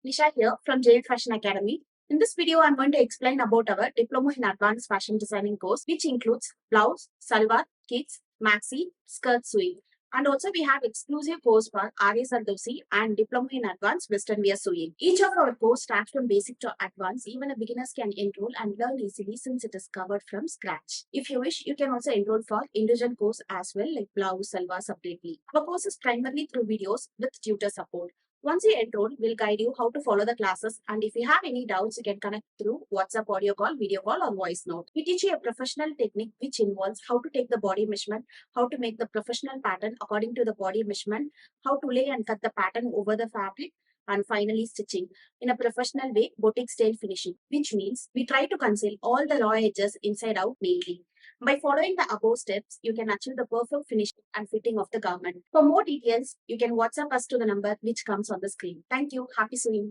Nisha here from J Fashion Academy. In this video, I'm going to explain about our Diploma in Advanced Fashion Designing course, which includes blouse, salwar, kits, maxi, skirt sewing. And also we have exclusive course for Aari Zardosi and Diploma in Advanced Western Wear Sewing. Each of our course starts from basic to advanced. Even a beginners can enroll and learn easily since it is covered from scratch. If you wish, you can also enroll for individual course as well, like blouse, salwar separately. Our course is primarily through videos with tutor support. Once you enroll, we'll guide you how to follow the classes, and if you have any doubts, you can connect through WhatsApp audio call, video call, or voice note. We teach you a professional technique which involves how to take the body measurement, how to make the professional pattern according to the body measurement, how to lay and cut the pattern over the fabric, and finally stitching in a professional way, boutique style finishing, which means we try to conceal all the raw edges inside out neatly. By following the above steps, you can achieve the perfect finishing and fitting of the garment. For more details, you can WhatsApp us to the number which comes on the screen. Thank you. Happy sewing.